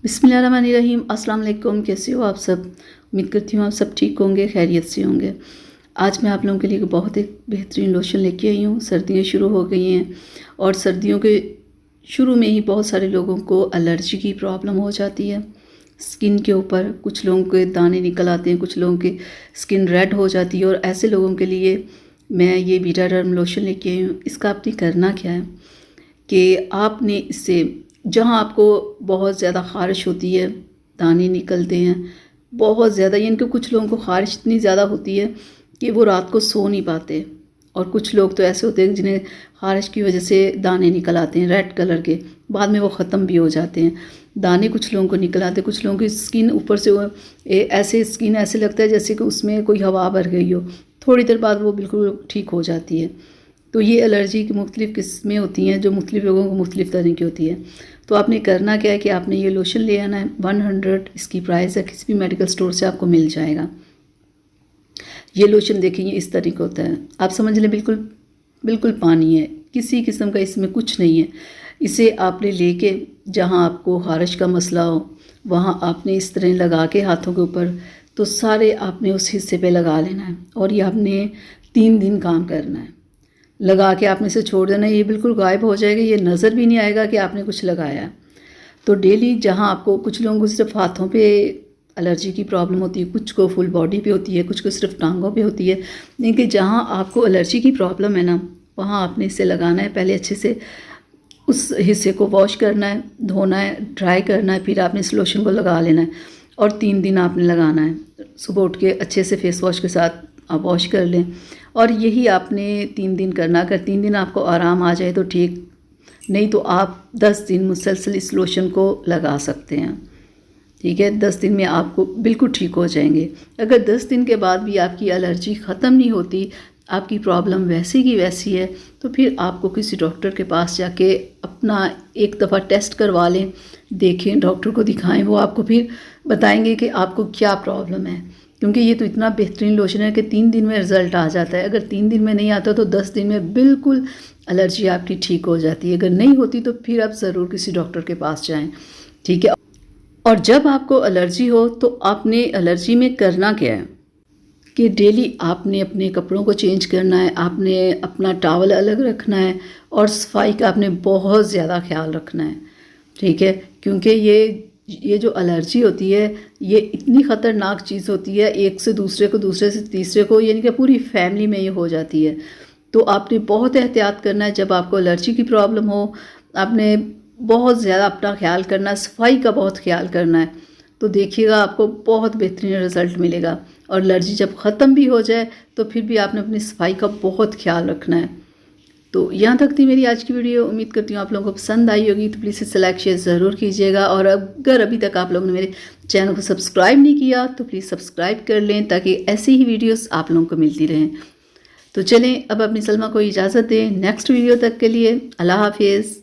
बिस्मिल्लाहिर्रहमानिर्रहीम। अस्सलाम वालेकुम। कैसे हो आप सब? उम्मीद करती हूँ आप सब ठीक होंगे, खैरियत से होंगे। आज मैं आप लोगों के लिए बहुत एक बेहतरीन लोशन लेके आई हूँ। सर्दियाँ शुरू हो गई हैं और सर्दियों के शुरू में ही बहुत सारे लोगों को एलर्जी की प्रॉब्लम हो जाती है स्किन के ऊपर। कुछ लोगों के दाने निकल आते हैं, कुछ लोगों की स्किन रेड हो जाती है। और ऐसे लोगों के लिए मैं ये वीटाडर्म लोशन लेके आई हूँ। इसका आपने करना क्या है कि आपने इससे जहाँ आपको बहुत ज़्यादा ख़ारिश होती है, दाने निकलते हैं बहुत ज़्यादा, यानी कि कुछ लोगों को ख़ारिश इतनी ज़्यादा होती है कि वो रात को सो नहीं पाते। और कुछ लोग तो ऐसे होते हैं जिन्हें ख़ारिश की वजह से दाने निकल आते हैं रेड कलर के, बाद में वो ख़त्म भी हो जाते हैं। दाने कुछ लोगों को निकल आते हैं, कुछ लोगों की स्किन ऊपर से ऐसे स्किन ऐसे लगता है जैसे कि उसमें कोई हवा भर गई हो, थोड़ी देर बाद वो बिल्कुल ठीक हो जाती है। तो ये एलर्जी की मुख्तलिफ़ किस्में होती हैं जो मुख्तलिफ़ लोगों को मुख्तलिफ़ तरह की होती है। तो आपने करना क्या है कि आपने ये लोशन ले आना है। 100 इसकी प्राइस है, किसी भी मेडिकल स्टोर से आपको मिल जाएगा। ये लोशन देखेंगे इस तरह का होता है, आप समझ लें बिल्कुल बिल्कुल पानी है, किसी किस्म का इसमें कुछ नहीं है। इसे आपने लेके जहाँ आपको ख़ारिश का मसला हो वहाँ आपने इस तरह लगा के हाथों के ऊपर, तो सारे आपने उस हिस्से पे लगा लेना है। और ये आपने 3 दिन काम करना है। लगा के आपने इसे छोड़ देना, ये बिल्कुल गायब हो जाएगा, ये नज़र भी नहीं आएगा कि आपने कुछ लगाया। तो डेली जहाँ आपको, कुछ लोगों को सिर्फ हाथों पे एलर्जी की प्रॉब्लम होती है, कुछ को फुल बॉडी पे होती है, कुछ को सिर्फ टांगों पे होती है, लेकिन जहाँ आपको एलर्जी की प्रॉब्लम है ना, वहाँ आपने इसे लगाना है। पहले अच्छे से उस हिस्से को वॉश करना है, धोना है, ड्राई करना है, फिर आपने इस लोशन को लगा लेना है। और 3 दिन आपने लगाना है। सुबह उठ के अच्छे से फेस वॉश के साथ आप वॉश कर लें और यही आपने 3 दिन करना। अगर 3 दिन आपको आराम आ जाए तो ठीक, नहीं तो आप 10 दिन मुसलसल इस लोशन को लगा सकते हैं। ठीक है, 10 दिन में आपको बिल्कुल ठीक हो जाएंगे। अगर 10 दिन के बाद भी आपकी एलर्जी ख़त्म नहीं होती, आपकी प्रॉब्लम वैसी की वैसी है, तो फिर आपको किसी डॉक्टर के पास जाके अपना एक दफ़ा टेस्ट करवा लें, देखें, डॉक्टर को दिखाएं। वो आपको फिर बताएंगे कि आपको क्या प्रॉब्लम है, क्योंकि ये तो इतना बेहतरीन लोशन है कि 3 दिन में रिज़ल्ट आ जाता है। अगर 3 दिन में नहीं आता तो 10 दिन में बिल्कुल एलर्जी आपकी ठीक हो जाती है। अगर नहीं होती तो फिर आप ज़रूर किसी डॉक्टर के पास जाएं। ठीक है, और जब आपको एलर्जी हो तो आपने एलर्जी में करना क्या है कि डेली आपने अपने कपड़ों को चेंज करना है, आपने अपना टॉवल अलग रखना है और सफाई का आपने बहुत ज़्यादा ख्याल रखना है। ठीक है, क्योंकि ये जो एलर्जी होती है ये इतनी ख़तरनाक चीज़ होती है, एक से दूसरे को, दूसरे से तीसरे को, यानी कि पूरी फैमिली में ये हो जाती है। तो आपने बहुत एहतियात करना है। जब आपको एलर्जी की प्रॉब्लम हो आपने बहुत ज़्यादा अपना ख्याल करना है, सफाई का बहुत ख्याल करना है। तो देखिएगा आपको बहुत बेहतरीन रिज़ल्ट मिलेगा। और एलर्जी जब ख़त्म भी हो जाए तो फिर भी आपने अपनी सफाई का बहुत ख्याल रखना है। तो यहाँ तक थी मेरी आज की वीडियो। उम्मीद करती हूँ आप लोगों को पसंद आई होगी। तो प्लीज़ इसे लाइक शेयर ज़रूर कीजिएगा। और अगर अभी तक आप लोगों ने मेरे चैनल को सब्सक्राइब नहीं किया तो प्लीज़ सब्सक्राइब कर लें, ताकि ऐसी ही वीडियोस आप लोगों को मिलती रहें। तो चलें, अब अपनी सलमा को इजाज़त दें। नेक्स्ट वीडियो तक के लिए अल्लाह हाफिज़।